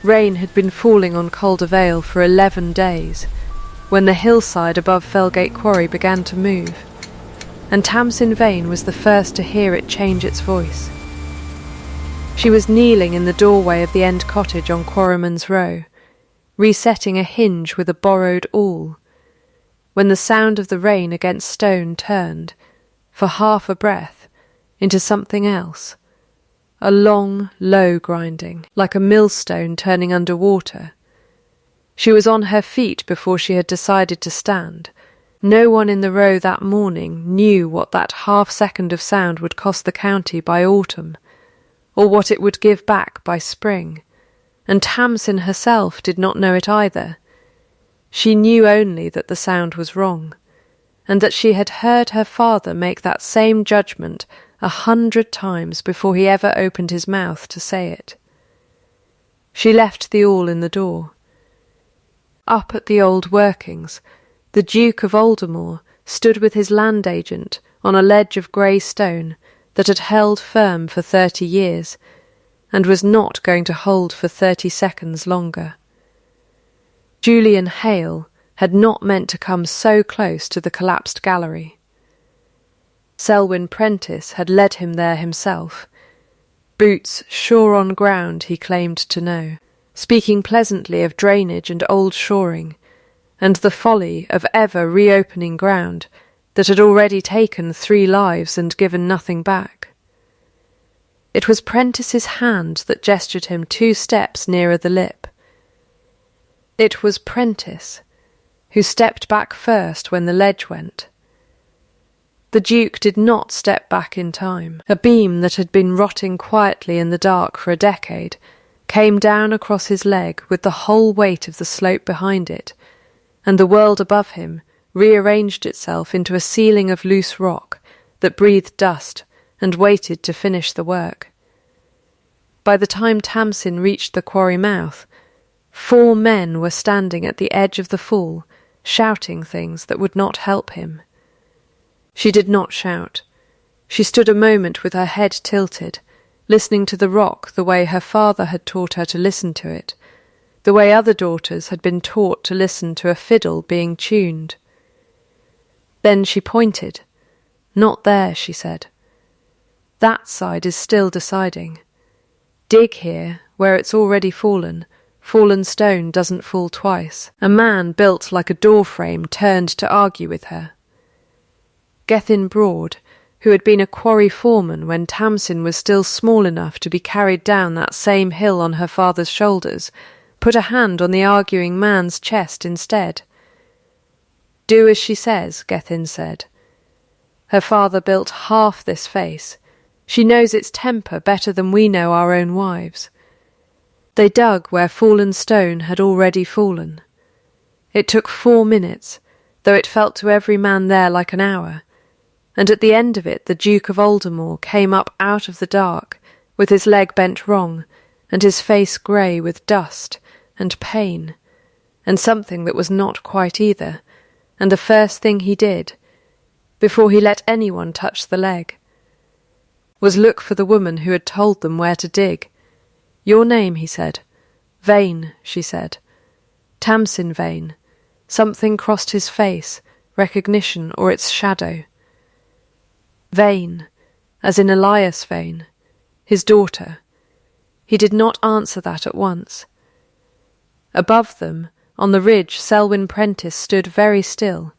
Rain had been falling on Calder Vale for 11 days, when the hillside above Felgate Quarry began to move, and Tamsin Vane was the first to hear it change its voice. She was kneeling in the doorway of the end cottage on Quarryman's Row, resetting a hinge with a borrowed awl, when the sound of the rain against stone turned, for half a breath, into something else, a long, low grinding, like a millstone turning under water. She was on her feet before she had decided to stand. No one in the Row that morning knew what that half-second of sound would cost the county by autumn, or what it would give back by spring, and Tamsin herself did not know it either. She knew only that the sound was wrong, and that she had heard her father make that same judgment 100 times before he ever opened his mouth to say it. She left the awl in the door. Up at the old workings, the Duke of Aldermore stood with his land agent on a ledge of grey stone that had held firm for 30 years, and was not going to hold for 30 seconds longer. Julian Hale had not meant to come so close to the collapsed gallery. Selwyn Prentice had led him there himself, boots sure on ground he claimed to know, speaking pleasantly of drainage and old shoring, and the folly of ever reopening ground that had already taken 3 lives and given nothing back. It was Prentice's hand that gestured him 2 steps nearer the lip. It was Prentice who stepped back first when the ledge went. The Duke did not step back in time. A beam that had been rotting quietly in the dark for a decade came down across his leg with the whole weight of the slope behind it, and the world above him rearranged itself into a ceiling of loose rock that breathed dust and waited to finish the work. By the time Tamsin reached the quarry mouth, 4 men were standing at the edge of the fall, shouting things that would not help him. She did not shout. She stood a moment with her head tilted, listening to the rock the way her father had taught her to listen to it, the way other daughters had been taught to listen to a fiddle being tuned. Then she pointed. "Not there," she said. "That side is still deciding. Dig here, where it's already fallen. Fallen stone doesn't fall twice." A man built like a door frame turned to argue with her. Gethin Broad, who had been a quarry foreman when Tamsin was still small enough to be carried down that same hill on her father's shoulders, put a hand on the arguing man's chest instead. "Do as she says," Gethin said. "Her father built half this face. She knows its temper better than we know our own wives." They dug where fallen stone had already fallen. It took 4 minutes, though it felt to every man there like an hour, and at the end of it the Duke of Aldermore came up out of the dark, with his leg bent wrong, and his face grey with dust and pain, and something that was not quite either, and the first thing he did, before he let anyone touch the leg, was look for the woman who had told them where to dig. "Your name," he said. "Vane," she said. "Tamsin Vane." Something crossed his face, recognition or its shadow. Vane, as in Elias Vane, his daughter. He did not answer that at once. Above them, on the ridge, Selwyn Prentice stood very still,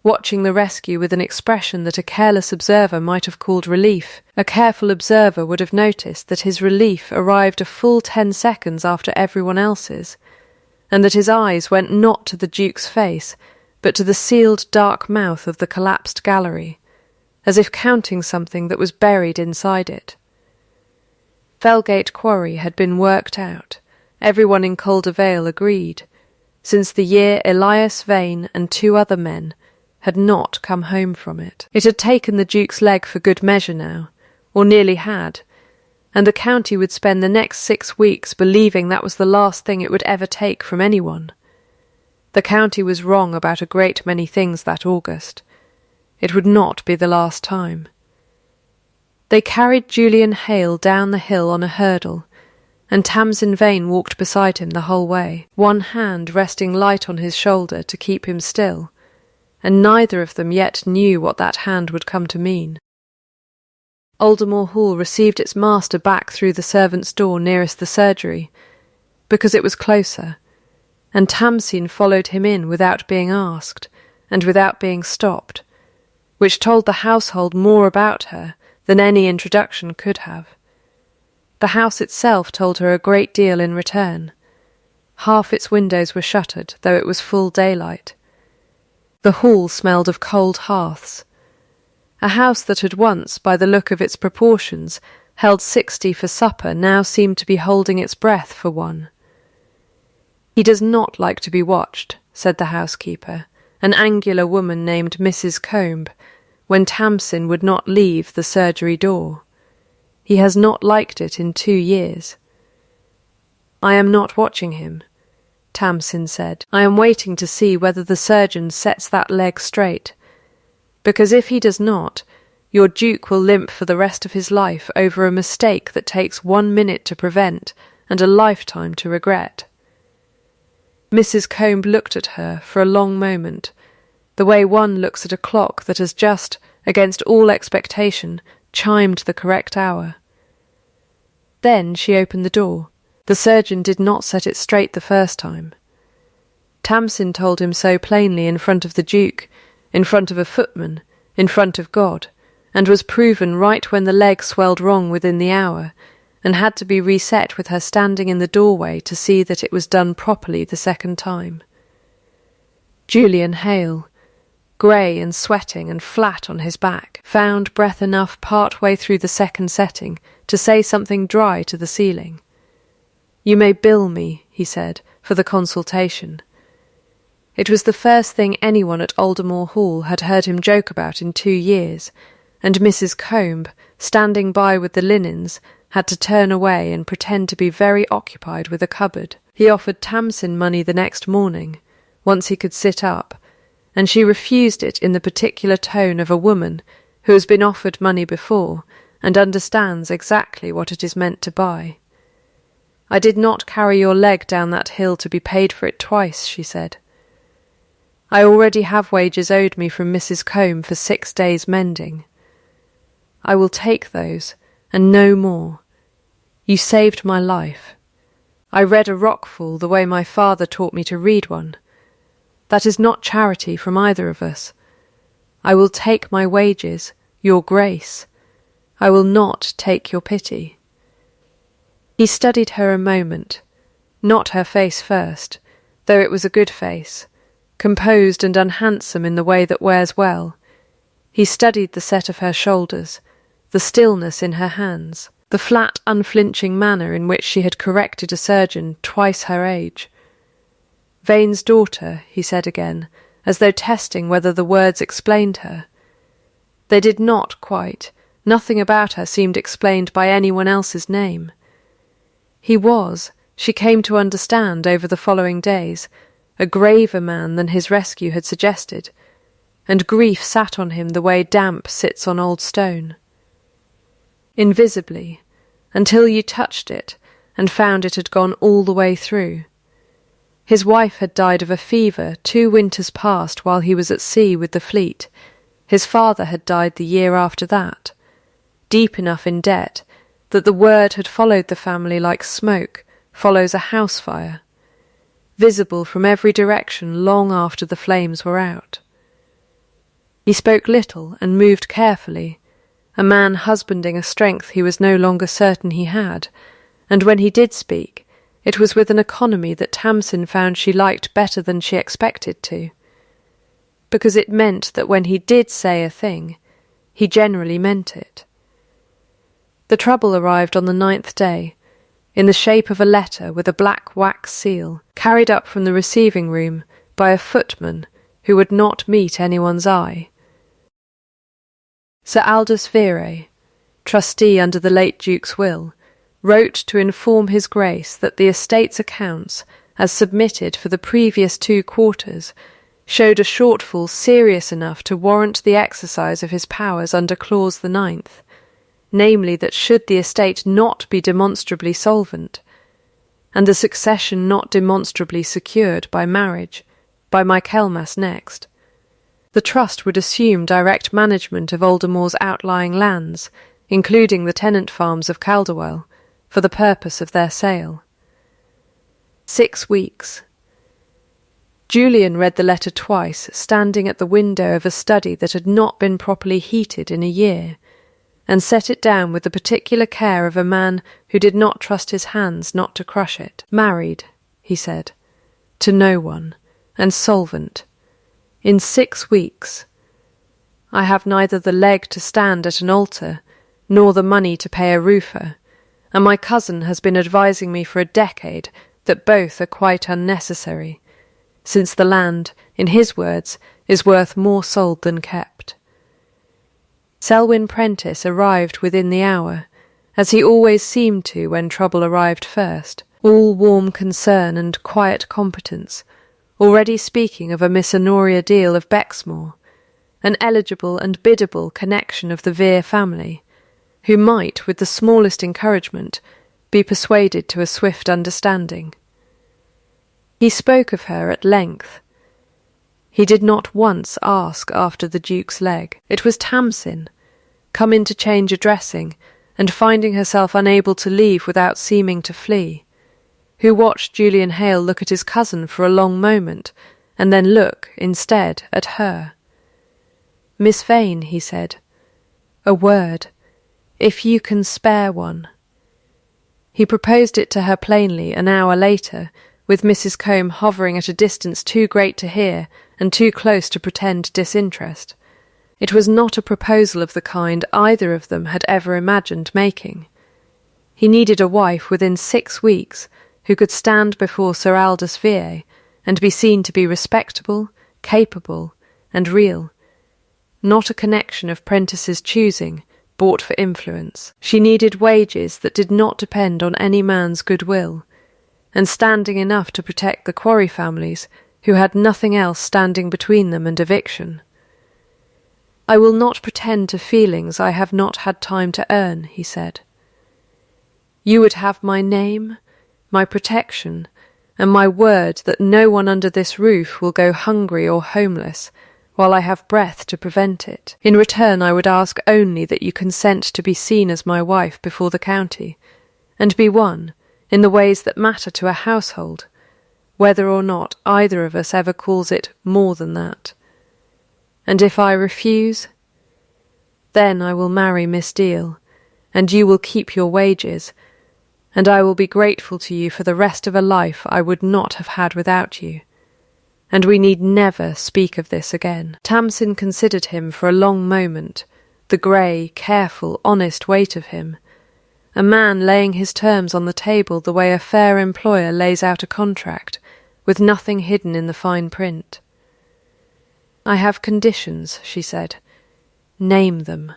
watching the rescue with an expression that a careless observer might have called relief. A careful observer would have noticed that his relief arrived a full 10 seconds after everyone else's, and that his eyes went not to the Duke's face, but to the sealed dark mouth of the collapsed gallery, as if counting something that was buried inside it. Felgate Quarry had been worked out, everyone in Calder Vale agreed, since the year Elias Vane and 2 other men had not come home from it. It had taken the Duke's leg for good measure now, or nearly had, and the county would spend the next 6 weeks believing that was the last thing it would ever take from anyone. The county was wrong about a great many things that August. It would not be the last time. They carried Julian Hale down the hill on a hurdle, and Tamsin Vane walked beside him the whole way, one hand resting light on his shoulder to keep him still, and neither of them yet knew what that hand would come to mean. Aldermore Hall received its master back through the servants' door nearest the surgery, because it was closer, and Tamsin followed him in without being asked, and without being stopped, which told the household more about her than any introduction could have. The house itself told her a great deal in return. Half its windows were shuttered, though it was full daylight. The hall smelled of cold hearths. A house that had once, by the look of its proportions, held 60 for supper now seemed to be holding its breath for one. "He does not like to be watched," said the housekeeper, an angular woman named Mrs. Combe, when Tamsin would not leave the surgery door. "He has not liked it in 2 years." "I am not watching him," Tamsin said. "I am waiting to see whether the surgeon sets that leg straight, because if he does not, your Duke will limp for the rest of his life over a mistake that takes 1 minute to prevent and a lifetime to regret." Mrs. Combe looked at her for a long moment, the way one looks at a clock that has just, against all expectation, chimed the correct hour. Then she opened the door. The surgeon did not set it straight the first time. Tamsin told him so plainly in front of the Duke, in front of a footman, in front of God, and was proven right when the leg swelled wrong within the hour, and had to be reset with her standing in the doorway to see that it was done properly the second time. Julian Hale, grey and sweating and flat on his back, found breath enough part way through the second setting to say something dry to the ceiling. "You may bill me," he said, "for the consultation." It was the first thing anyone at Aldermore Hall had heard him joke about in 2 years, and Mrs. Combe, standing by with the linens, had to turn away and pretend to be very occupied with a cupboard. He offered Tamsin money the next morning, once he could sit up, and she refused it in the particular tone of a woman who has been offered money before and understands exactly what it is meant to buy. "I did not carry your leg down that hill to be paid for it twice," she said. "I already have wages owed me from Mrs. Combe for 6 days' mending. I will take those, and no more. You saved my life. I read a rockfall the way my father taught me to read one. That is not charity from either of us. I will take my wages, your grace. I will not take your pity." He studied her a moment, not her face first, though it was a good face, composed and unhandsome in the way that wears well. He studied the set of her shoulders, the stillness in her hands, the flat, unflinching manner in which she had corrected a surgeon twice her age. "Vane's daughter," he said again, as though testing whether the words explained her. They did not quite. Nothing about her seemed explained by anyone else's name. He was, she came to understand over the following days, a graver man than his rescue had suggested, and grief sat on him the way damp sits on old stone. Invisibly, until you touched it and found it had gone all the way through. His wife had died of a fever 2 winters past while he was at sea with the fleet. His father had died the year after that, deep enough in debt that the word had followed the family like smoke follows a house fire, visible from every direction long after the flames were out. He spoke little and moved carefully, a man husbanding a strength he was no longer certain he had, and when he did speak, it was with an economy that Tamsin found she liked better than she expected to, because it meant that when he did say a thing, he generally meant it. The trouble arrived on the 9th day, in the shape of a letter with a black wax seal, carried up from the receiving room by a footman who would not meet anyone's eye. Sir Aldous Vere, trustee under the late Duke's will, wrote to inform his Grace that the estate's accounts, as submitted for the previous 2 quarters, showed a shortfall serious enough to warrant the exercise of his powers under clause the 9th, namely that should the estate not be demonstrably solvent, and the succession not demonstrably secured by marriage, by Michaelmas next. The trust would assume direct management of Aldermore's outlying lands, including the tenant farms of Calderwell, for the purpose of their sale. 6 weeks. Julian read the letter twice, standing at the window of a study that had not been properly heated in a year, and set it down with the particular care of a man who did not trust his hands not to crush it. Married, he said, to no one, and solvent. In 6 weeks. I have neither the leg to stand at an altar, nor the money to pay a roofer, and my cousin has been advising me for a decade that both are quite unnecessary, since the land, in his words, is worth more sold than kept. Selwyn Prentice arrived within the hour, as he always seemed to when trouble arrived first, all warm concern and quiet competence, already speaking of a Miss Honoria Deal of Bexmore, an eligible and biddable connection of the Vere family, who might, with the smallest encouragement, be persuaded to a swift understanding. He spoke of her at length. He did not once ask after the Duke's leg. It was Tamsin, come in to change a dressing, and finding herself unable to leave without seeming to flee, who watched Julian Hale look at his cousin for a long moment, and then look, instead, at her. "Miss Vane," he said, "a word, if you can spare one." He proposed it to her plainly an hour later, with Mrs. Combe hovering at a distance too great to hear and too close to pretend disinterest. It was not a proposal of the kind either of them had ever imagined making. He needed a wife within 6 weeks who could stand before Sir Aldous Vere and be seen to be respectable, capable, and real, not a connection of Prentice's choosing, bought for influence. She needed wages that did not depend on any man's goodwill, and standing enough to protect the Quarry families, who had nothing else standing between them and eviction. "I will not pretend to feelings I have not had time to earn," he said. "You would have my name, my protection, and my word that no one under this roof will go hungry or homeless, while I have breath to prevent it. In return I would ask only that you consent to be seen as my wife before the county, and be one, in the ways that matter to a household, whether or not either of us ever calls it more than that. And if I refuse, then I will marry Miss Deal, and you will keep your wages, and I will be grateful to you for the rest of a life I would not have had without you. And we need never speak of this again." Tamsin considered him for a long moment, the grey, careful, honest weight of him, a man laying his terms on the table the way a fair employer lays out a contract, with nothing hidden in the fine print. "I have conditions," she said. "Name them."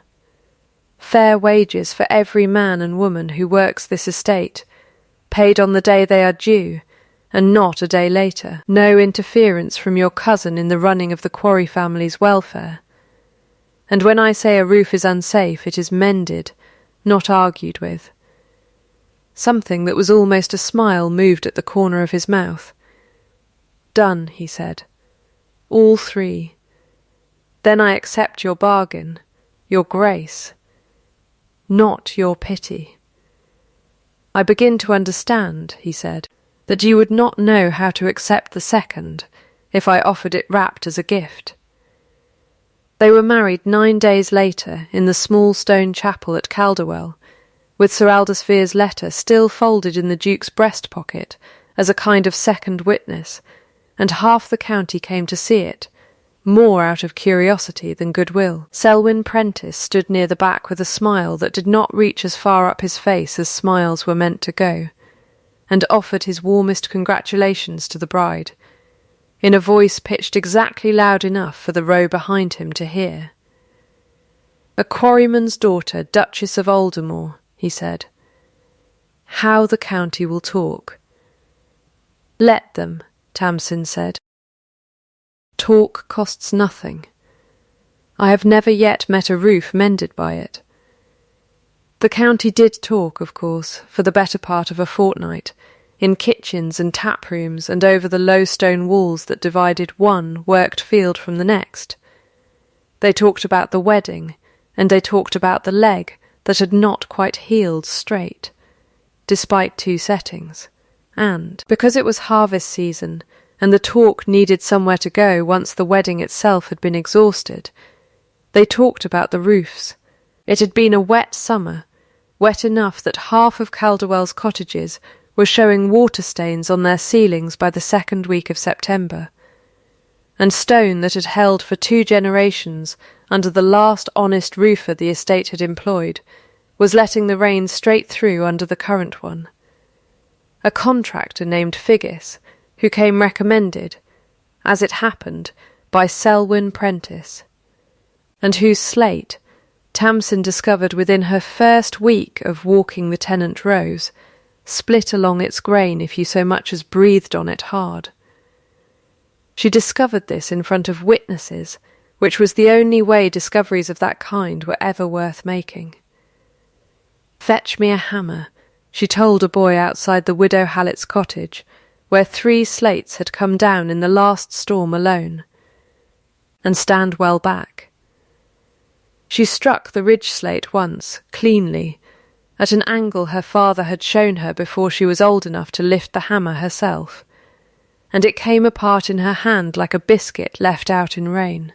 "Fair wages for every man and woman who works this estate, paid on the day they are due, and not a day later. No interference from your cousin in the running of the Quarry family's welfare. And when I say a roof is unsafe, it is mended, not argued with." Something that was almost a smile moved at the corner of his mouth. "Done," he said. "All 3. Then I accept your bargain, your grace, not your pity. I begin to understand," he said, "that you would not know how to accept the second if I offered it wrapped as a gift." They were married 9 days later in the small stone chapel at Calderwell, with Sir Aldous Vere's letter still folded in the Duke's breast pocket as a kind of second witness, and half the county came to see it, more out of curiosity than goodwill. Selwyn Prentice stood near the back with a smile that did not reach as far up his face as smiles were meant to go, and offered his warmest congratulations to the bride, in a voice pitched exactly loud enough for the row behind him to hear. "A quarryman's daughter, Duchess of Aldermore," he said. "How the county will talk." "Let them," Tamsin said. "Talk costs nothing. I have never yet met a roof mended by it." The county did talk, of course, for the better part of a fortnight, in kitchens and tap rooms and over the low stone walls that divided one worked field from the next. They talked about the wedding, and they talked about the leg that had not quite healed straight, despite 2 settings. And, because it was harvest season, and the talk needed somewhere to go once the wedding itself had been exhausted, they talked about the roofs. It had been a wet summer, wet enough that half of Calderwell's cottages were showing water stains on their ceilings by the 2nd week of September, and stone that had held for 2 generations under the last honest roofer the estate had employed was letting the rain straight through under the current one. A contractor named Figgis, who came recommended, as it happened, by Selwyn Prentice, and whose slate Tamsin discovered within her first week of walking the Tennant Rows, split along its grain if you so much as breathed on it hard. She discovered this in front of witnesses, which was the only way discoveries of that kind were ever worth making. "Fetch me a hammer," she told a boy outside the widow Hallett's cottage, where 3 slates had come down in the last storm alone, "and stand well back." She struck the ridge slate once, cleanly, at an angle her father had shown her before she was old enough to lift the hammer herself, and it came apart in her hand like a biscuit left out in rain.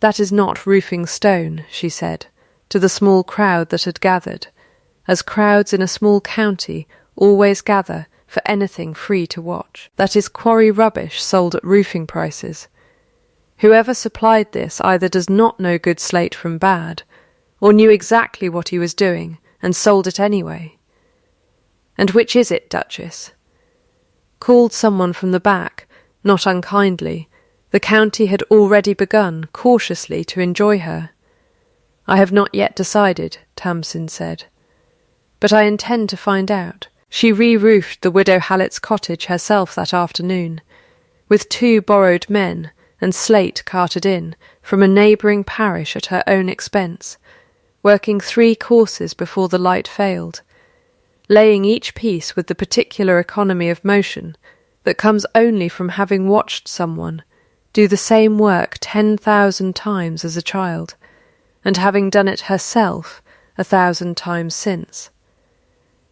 "That is not roofing stone," she said, to the small crowd that had gathered, as crowds in a small county always gather for anything free to watch. "That is quarry rubbish sold at roofing prices. Whoever supplied this either does not know good slate from bad, or knew exactly what he was doing and sold it anyway. And which is it, Duchess?" Called someone from the back, not unkindly. The county had already begun, cautiously, to enjoy her. "I have not yet decided," Tamsin said. "But I intend to find out." She re-roofed the widow Hallett's cottage herself that afternoon, with 2 borrowed men and slate carted in from a neighbouring parish at her own expense, working 3 courses before the light failed, laying each piece with the particular economy of motion that comes only from having watched someone do the same work 10,000 times as a child, and having done it herself 1,000 times since.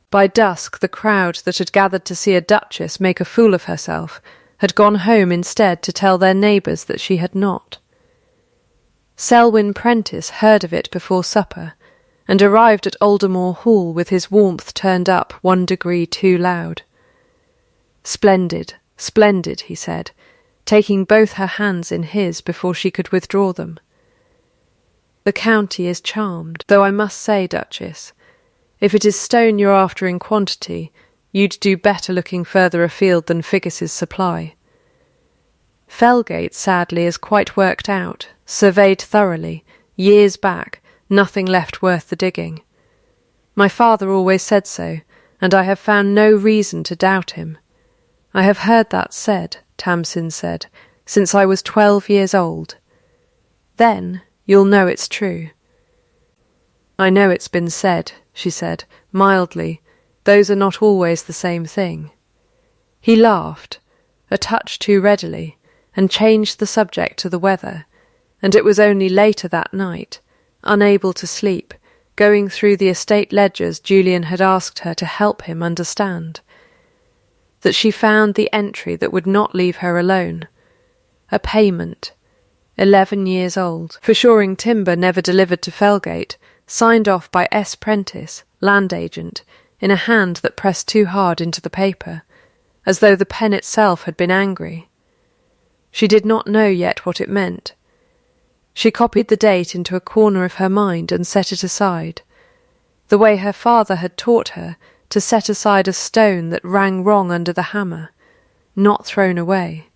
By dusk the crowd that had gathered to see a duchess make a fool of herself had gone home instead to tell their neighbours that she had not. Selwyn Prentice heard of it before supper, and arrived at Aldermore Hall with his warmth turned up 1 degree too loud. "Splendid, splendid," he said, taking both her hands in his before she could withdraw them. "The county is charmed, though I must say, Duchess, if it is stone you're after in quantity, you'd do better looking further afield than Figgis's supply. Felgate, sadly, is quite worked out, surveyed thoroughly, years back, nothing left worth the digging. My father always said so, and I have found no reason to doubt him. I have heard that said," Tamsin said, "since I was 12 years old. Then you'll know it's true." "I know it's been said," she said, mildly. "Those are not always the same thing." He laughed, a touch too readily, and changed the subject to the weather, and it was only later that night, unable to sleep, going through the estate ledgers Julian had asked her to help him understand, that she found the entry that would not leave her alone. A payment, 11 years old, for shoring timber never delivered to Felgate, signed off by S. Prentice, land agent, in a hand that pressed too hard into the paper, as though the pen itself had been angry. She did not know yet what it meant. She copied the date into a corner of her mind and set it aside, the way her father had taught her to set aside a stone that rang wrong under the hammer, not thrown away.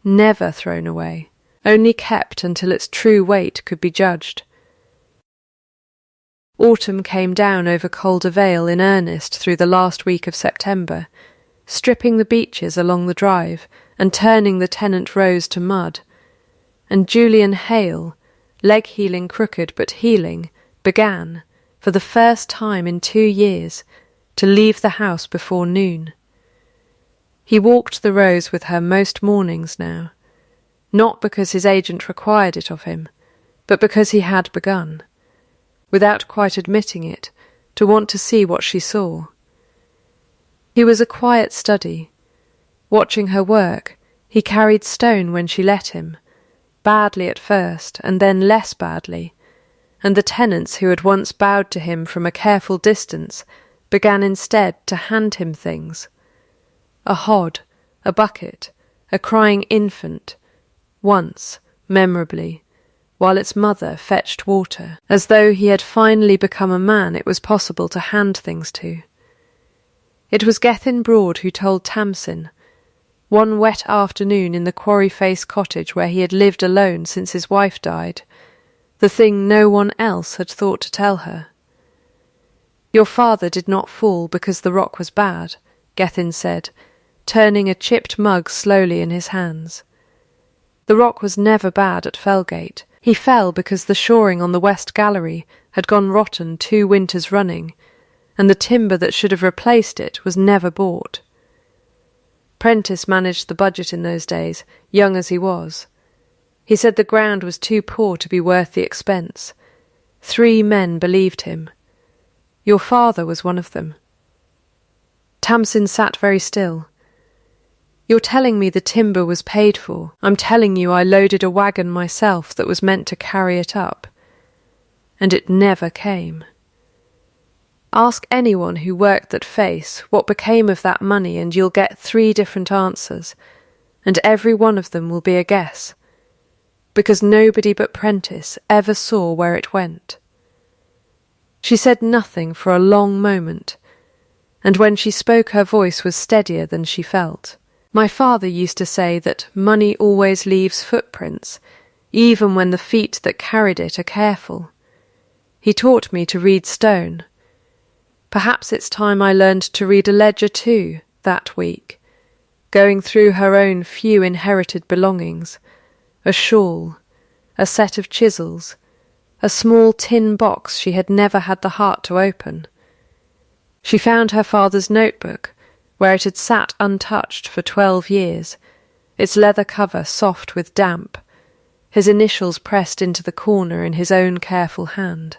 Never thrown away, only kept until its true weight could be judged. Autumn came down over Calder Vale in earnest through the last week of September, stripping the beeches along the drive and turning the Tennant Rows to mud, and Julian Hale, leg healing crooked but healing, began, for the first time in 2 years, to leave the house before noon. He walked the rows with her most mornings now, not because his agent required it of him, but because he had begun, without quite admitting it, to want to see what she saw. He was a quiet study. Watching her work, he carried stone when she let him, badly at first and then less badly, and the tenants who had once bowed to him from a careful distance began instead to hand him things. A hod, a bucket, a crying infant, once, memorably, while its mother fetched water, as though he had finally become a man it was possible to hand things to. It was Gethin Broad who told Tamsin, one wet afternoon in the Quarry Face cottage where he had lived alone since his wife died, the thing no one else had thought to tell her. "Your father did not fall because the rock was bad," Gethin said, turning a chipped mug slowly in his hands. "The rock was never bad at Fellgate. He fell because the shoring on the west gallery had gone rotten 2 winters running, and the timber that should have replaced it was never bought. Prentice managed the budget in those days, young as he was. He said the ground was too poor to be worth the expense. 3 men believed him. Your father was one of them." Tamsin sat very still. "You're telling me the timber was paid for. I'm telling you I loaded a wagon myself that was meant to carry it up. And it never came. Ask anyone who worked at Face what became of that money and you'll get 3 different answers, and every one of them will be a guess, because nobody but Prentice ever saw where it went." She said nothing for a long moment, and when she spoke her voice was steadier than she felt. "My father used to say that money always leaves footprints, even when the feet that carried it are careful. He taught me to read stone. Perhaps it's time I learned to read a ledger too, that week, going through her own few inherited belongings, a shawl, a set of chisels, a small tin box she had never had the heart to open. She found her father's notebook, where it had sat untouched for 12 years, its leather cover soft with damp, his initials pressed into the corner in his own careful hand.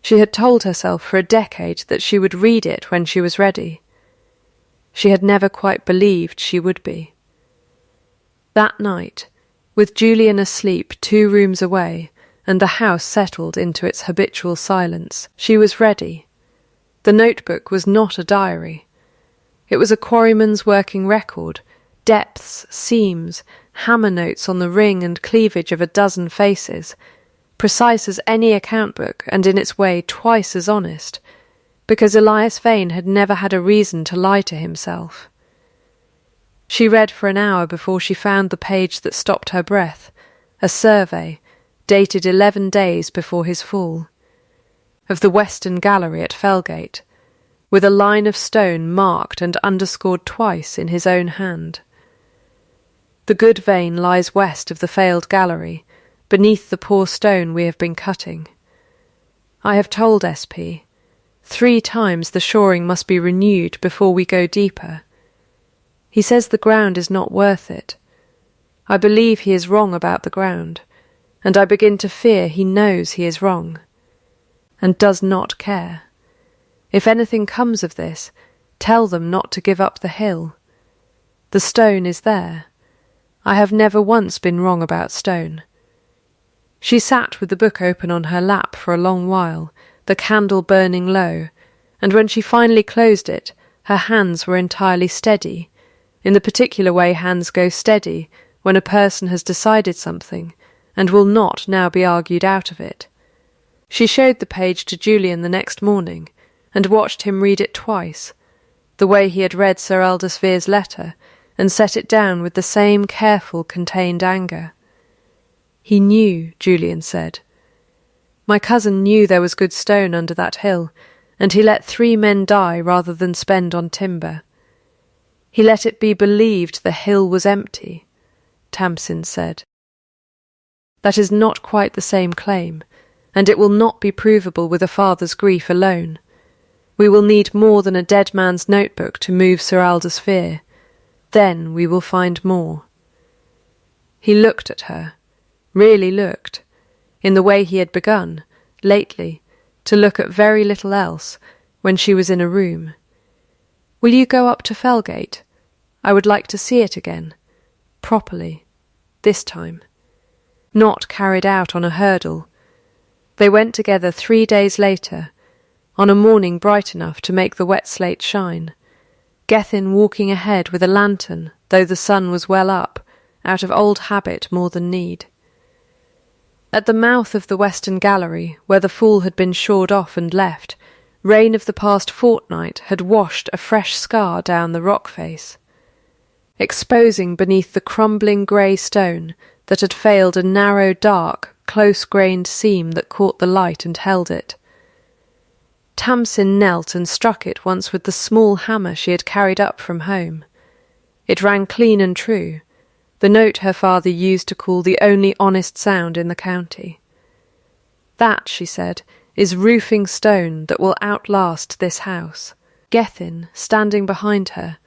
She had told herself for a decade that she would read it when she was ready. She had never quite believed she would be. That night, with Julian asleep 2 rooms away and the house settled into its habitual silence, she was ready. The notebook was not a diary. It was a quarryman's working record, depths, seams, hammer notes on the ring and cleavage of a dozen faces, precise as any account book and in its way twice as honest, because Elias Vane had never had a reason to lie to himself. She read for an hour before she found the page that stopped her breath, a survey, dated 11 days before his fall, of the western gallery at Fellgate, with a line of stone marked and underscored twice in his own hand. "The good vein lies west of the failed gallery, beneath the poor stone we have been cutting. I have told SP, 3 times the shoring must be renewed before we go deeper. He says the ground is not worth it. I believe he is wrong about the ground, and I begin to fear he knows he is wrong, and does not care. If anything comes of this, tell them not to give up the hill. The stone is there. I have never once been wrong about stone." She sat with the book open on her lap for a long while, the candle burning low, and when she finally closed it, her hands were entirely steady, in the particular way hands go steady when a person has decided something and will not now be argued out of it. She showed the page to Julian the next morning, and watched him read it twice, the way he had read Sir Aldous Vere's letter, and set it down with the same careful, contained anger. "He knew," Julian said. "My cousin knew there was good stone under that hill, and he let 3 men die rather than spend on timber. He let it be believed the hill was empty," Tamsin said. "That is not quite the same claim, and it will not be provable with a father's grief alone. We will need more than a dead man's notebook to move Sir Aldous Fear. Then we will find more. He looked at her, really looked, in the way he had begun, lately, to look at very little else when she was in a room. Will you go up to Felgate? I would like to see it again, properly, this time. Not carried out on a hurdle. They went together 3 days later, on a morning bright enough to make the wet slate shine, Gethin walking ahead with a lantern, though the sun was well up, out of old habit more than need. At the mouth of the western gallery, where the Fool had been shored off and left, rain of the past fortnight had washed a fresh scar down the rock face, exposing beneath the crumbling grey stone that had failed a narrow, dark, close-grained seam that caught the light and held it. Tamsin knelt and struck it once with the small hammer she had carried up from home. It rang clean and true, the note her father used to call the only honest sound in the county. That, she said, is roofing stone that will outlast this house. Gethin, standing behind her,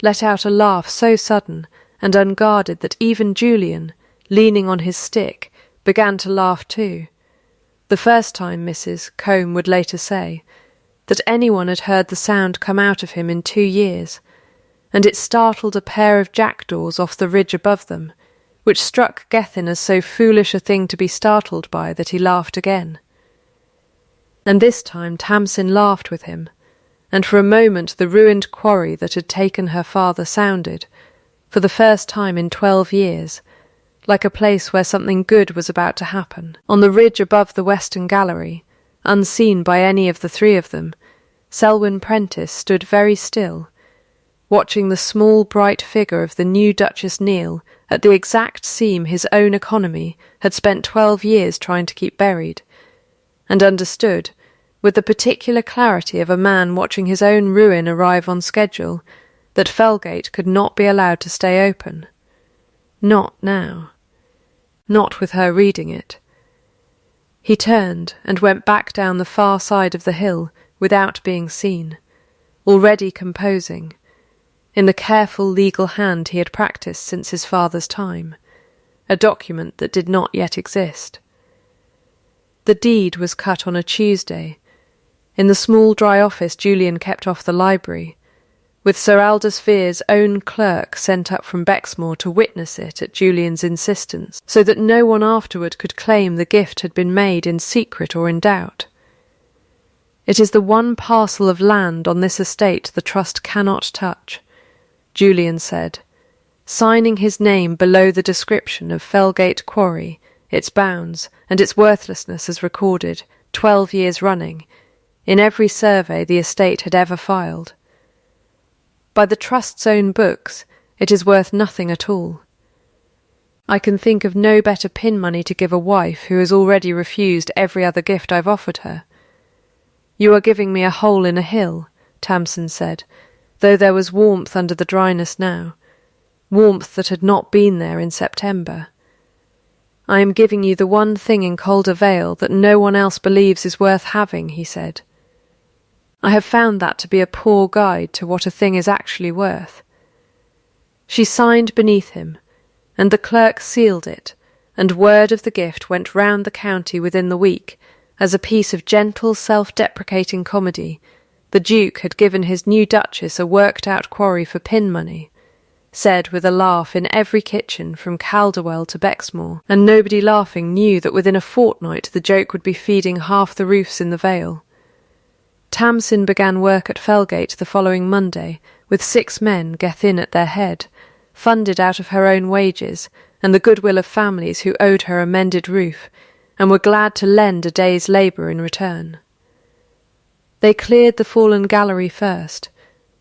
let out a laugh so sudden and unguarded that even Julian, leaning on his stick, began to laugh too. The first time, Mrs. Combe would later say, that anyone had heard the sound come out of him in 2 years, and it startled a pair of jackdaws off the ridge above them, which struck Gethin as so foolish a thing to be startled by that he laughed again. And this time Tamsin laughed with him, and for a moment the ruined quarry that had taken her father sounded, for the first time in 12 years, like a place where something good was about to happen. On the ridge above the western gallery, unseen by any of the three of them, Selwyn Prentice stood very still, watching the small bright figure of the new Duchess Neil at the exact seam his own economy had spent 12 years trying to keep buried, and understood, with the particular clarity of a man watching his own ruin arrive on schedule, that Felgate could not be allowed to stay open. Not now. Not with her reading it. He turned and went back down the far side of the hill without being seen, already composing, in the careful legal hand he had practised since his father's time, a document that did not yet exist. The deed was cut on a Tuesday, in the small dry office Julian kept off the library, with Sir Aldous Fear's own clerk sent up from Bexmore to witness it at Julian's insistence, so that no one afterward could claim the gift had been made in secret or in doubt. It is the one parcel of land on this estate the trust cannot touch, Julian said, signing his name below the description of Felgate Quarry, its bounds, and its worthlessness as recorded, 12 years running, in every survey the estate had ever filed. By the trust's own books, it is worth nothing at all. I can think of no better pin money to give a wife who has already refused every other gift I've offered her. You are giving me a hole in a hill, Tamsin said, though there was warmth under the dryness now, warmth that had not been there in September. I am giving you the one thing in Calder Vale that no one else believes is worth having, he said. I have found that to be a poor guide to what a thing is actually worth. She signed beneath him, and the clerk sealed it, and word of the gift went round the county within the week, as a piece of gentle, self-deprecating comedy. The Duke had given his new Duchess a worked-out quarry for pin money, said with a laugh in every kitchen from Calderwell to Bexmore, and nobody laughing knew that within a fortnight the joke would be feeding half the roofs in the Vale. Tamsin began work at Felgate the following Monday, with 6 men, Gethin at their head, funded out of her own wages and the goodwill of families who owed her a mended roof, and were glad to lend a day's labour in return. They cleared the fallen gallery first,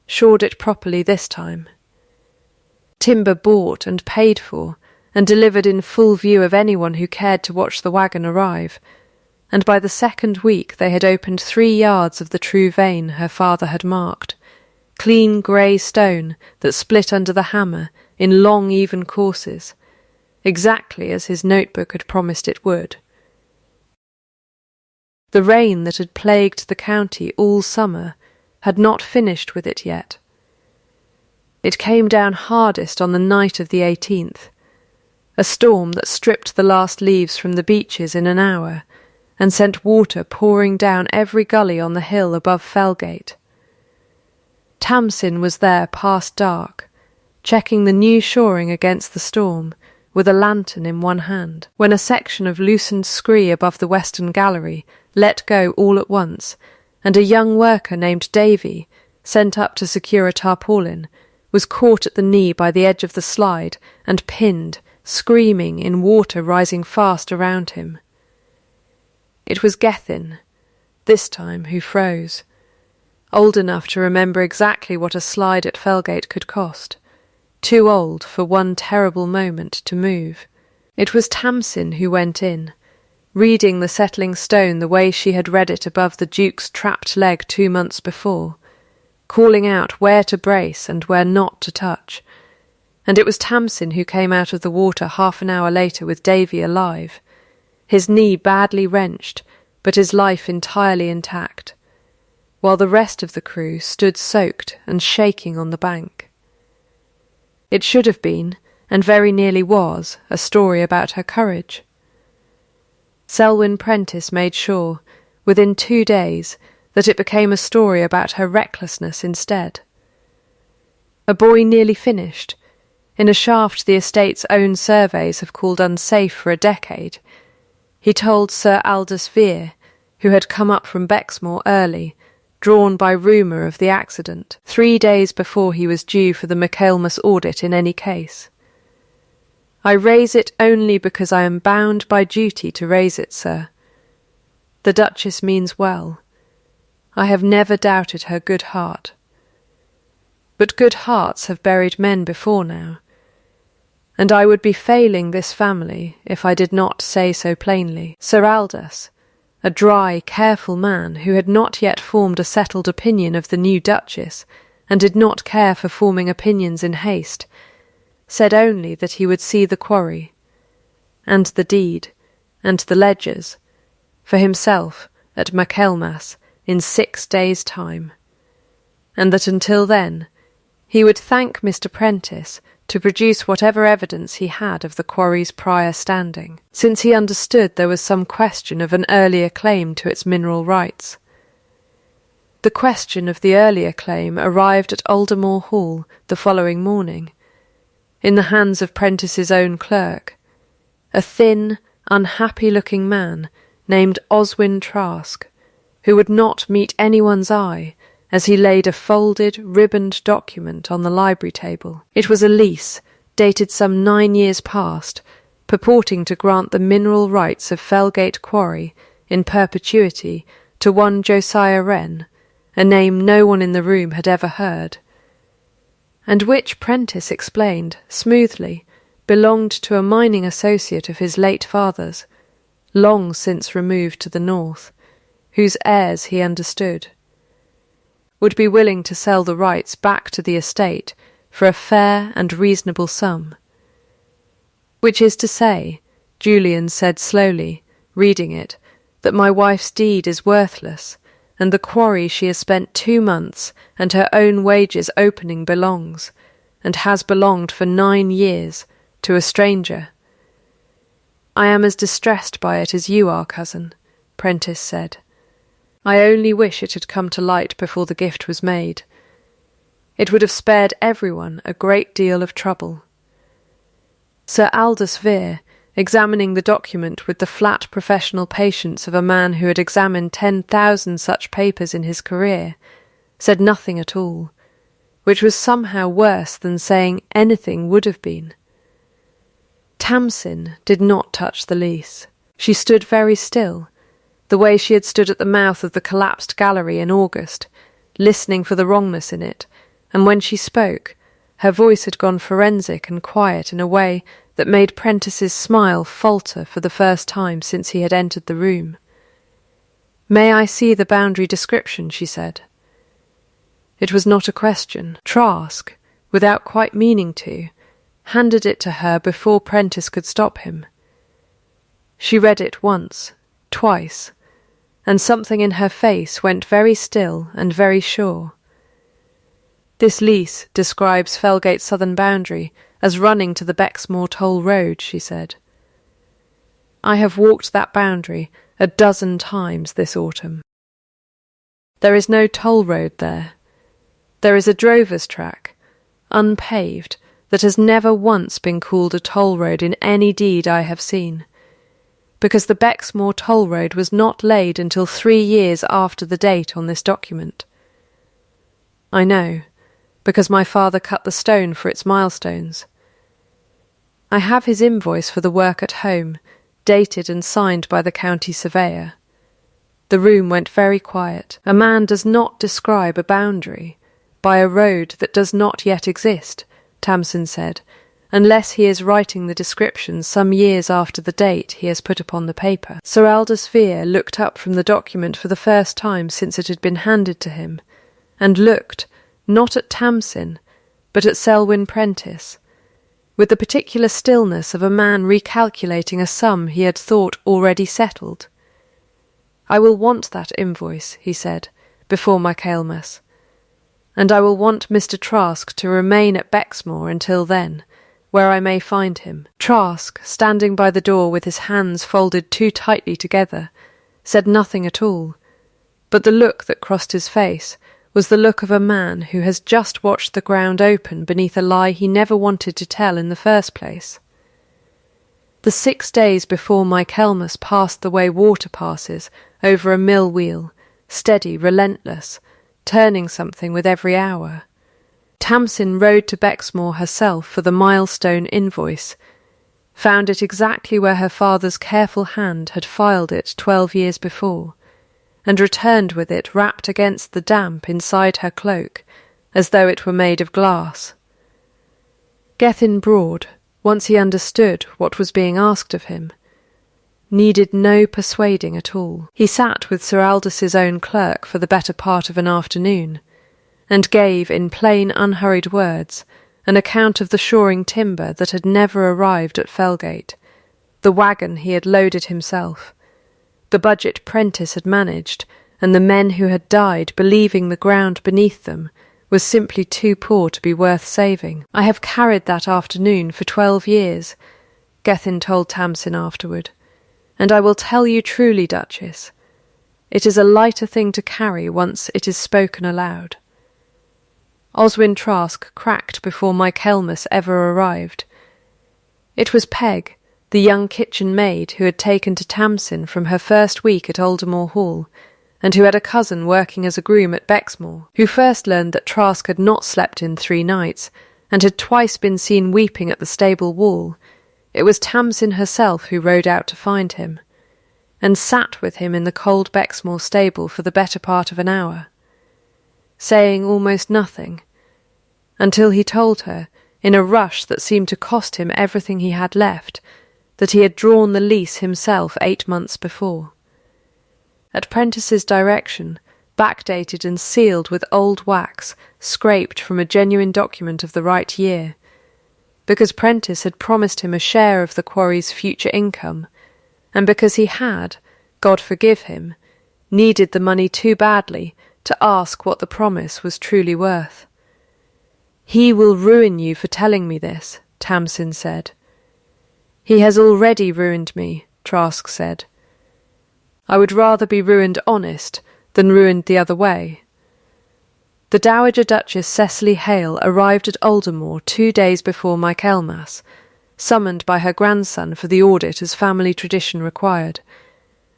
shored it properly this time. Timber bought and paid for, and delivered in full view of anyone who cared to watch the waggon arrive, and by the 2nd week they had opened 3 yards of the true vein her father had marked, clean grey stone that split under the hammer in long even courses, exactly as his notebook had promised it would. The rain that had plagued the county all summer had not finished with it yet. It came down hardest on the night of the 18th, a storm that stripped the last leaves from the beeches in an hour and sent water pouring down every gully on the hill above Felgate. Tamsin was there past dark, checking the new shoring against the storm, with a lantern in one hand, when a section of loosened scree above the western gallery let go all at once, and a young worker named Davy, sent up to secure a tarpaulin, was caught at the knee by the edge of the slide and pinned, screaming, in water rising fast around him. It was Gethin, this time, who froze, old enough to remember exactly what a slide at Felgate could cost, too old for one terrible moment to move. It was Tamsin who went in, reading the settling stone the way she had read it above the Duke's trapped leg 2 months before, calling out where to brace and where not to touch. And it was Tamsin who came out of the water half an hour later with Davy alive, his knee badly wrenched, but his life entirely intact, while the rest of the crew stood soaked and shaking on the bank. It should have been, and very nearly was, a story about her courage. Selwyn Prentice made sure, within 2 days, that it became a story about her recklessness instead. A boy nearly finished, in a shaft the estate's own surveys have called unsafe for a decade, he told Sir Aldous Vere, who had come up from Bexmore early, drawn by rumour of the accident, 3 days before he was due for the Michaelmas audit in any case. "I raise it only because I am bound by duty to raise it, sir. The Duchess means well. I have never doubted her good heart. But good hearts have buried men before now, and I would be failing this family if I did not say so plainly." Sir Aldous, a dry, careful man who had not yet formed a settled opinion of the new Duchess, and did not care for forming opinions in haste, said only that he would see the quarry, and the deed, and the ledgers, for himself at Michaelmas in 6 days' time, and that until then he would thank Mr. Prentice to produce whatever evidence he had of the quarry's prior standing, since he understood there was some question of an earlier claim to its mineral rights. The question of the earlier claim arrived at Aldermore Hall the following morning, in the hands of Prentice's own clerk, a thin, unhappy-looking man named Oswin Trask, who would not meet anyone's eye as he laid a folded, ribboned document on the library table. It was a lease, dated some 9 years past, purporting to grant the mineral rights of Felgate Quarry in perpetuity to one Josiah Wren, a name no one in the room had ever heard, and which Prentice explained, smoothly, belonged to a mining associate of his late father's, long since removed to the north, whose heirs, he understood, would be willing to sell the rights back to the estate for a fair and reasonable sum. "Which is to say," Julian said slowly, reading it, "that my wife's deed is worthless, and the quarry she has spent 2 months and her own wages opening belongs, and has belonged for 9 years, to a stranger." "I am as distressed by it as you are, cousin," Prentice said. "I only wish it had come to light before the gift was made. It would have spared everyone a great deal of trouble." Sir Aldous Vere, examining the document with the flat professional patience of a man who had examined 10,000 such papers in his career, said nothing at all, which was somehow worse than saying anything would have been. Tamsin did not touch the lease. She stood very still, the way she had stood at the mouth of the collapsed gallery in August, listening for the wrongness in it, and when she spoke, her voice had gone forensic and quiet in a way that made Prentice's smile falter for the first time since he had entered the room. "May I see the boundary description?" she said. It was not a question. Trask, without quite meaning to, handed it to her before Prentice could stop him. She read it once, twice, and something in her face went very still and very sure. "This lease describes Felgate's southern boundary as running to the Bexmore Toll Road," she said. "I have walked that boundary a dozen times this autumn. There is no toll road there. There is a drover's track, unpaved, that has never once been called a toll road in any deed I have seen, because the Bexmore Toll Road was not laid until 3 years after the date on this document. I know, because my father cut the stone for its milestones. I have his invoice for the work at home, dated and signed by the county surveyor. The room went very quiet. A man does not describe a boundary by a road that does not yet exist, Tamsin said, unless he is writing the description some years after the date he has put upon the paper. Sir Aldous Vere looked up from the document for the first time since it had been handed to him, and looked, not at Tamsin, but at Selwyn Prentice, with the particular stillness of a man recalculating a sum he had thought already settled. "I will want that invoice," he said, "before Michaelmas, and I will want Mr. Trask to remain at Bexmore until then, where I may find him." Trask, standing by the door with his hands folded too tightly together, said nothing at all, but the look that crossed his face was the look of a man who has just watched the ground open beneath a lie he never wanted to tell in the first place. The 6 days before Michaelmas passed the way water passes over a mill wheel, steady, relentless, turning something with every hour. Tamsin rode to Bexmore herself for the milestone invoice, found it exactly where her father's careful hand had filed it 12 years before, and returned with it wrapped against the damp inside her cloak, as though it were made of glass. Gethin Broad, once he understood what was being asked of him, needed no persuading at all. He sat with Sir Aldous' own clerk for the better part of an afternoon, and gave in plain unhurried words an account of the shoring timber that had never arrived at Felgate, the waggon he had loaded himself, the budget Prentice had managed, and the men who had died believing the ground beneath them was simply too poor to be worth saving. "I have carried that afternoon for 12 years, Gethin told Tamsin afterward, "and I will tell you truly, Duchess, it is a lighter thing to carry once it is spoken aloud." Oswin Trask cracked before Michaelmas ever arrived. It was Peg, the young kitchen maid who had taken to Tamsin from her first week at Aldermore Hall, and who had a cousin working as a groom at Bexmore, who first learned that Trask had not slept in 3 nights, and had twice been seen weeping at the stable wall. It was Tamsin herself who rode out to find him, and sat with him in the cold Bexmore stable for the better part of an hour, saying almost nothing, until he told her, in a rush that seemed to cost him everything he had left, that he had drawn the lease himself 8 months before. At Prentice's direction, backdated and sealed with old wax, scraped from a genuine document of the right year, because Prentice had promised him a share of the quarry's future income, and because he had, God forgive him, needed the money too badly to ask what the promise was truly worth. "He will ruin you for telling me this," Tamsin said. "He has already ruined me," Trask said. "I would rather be ruined honest than ruined the other way." The Dowager Duchess Cecily Hale arrived at Aldermore 2 days before Michaelmas, summoned by her grandson for the audit as family tradition required,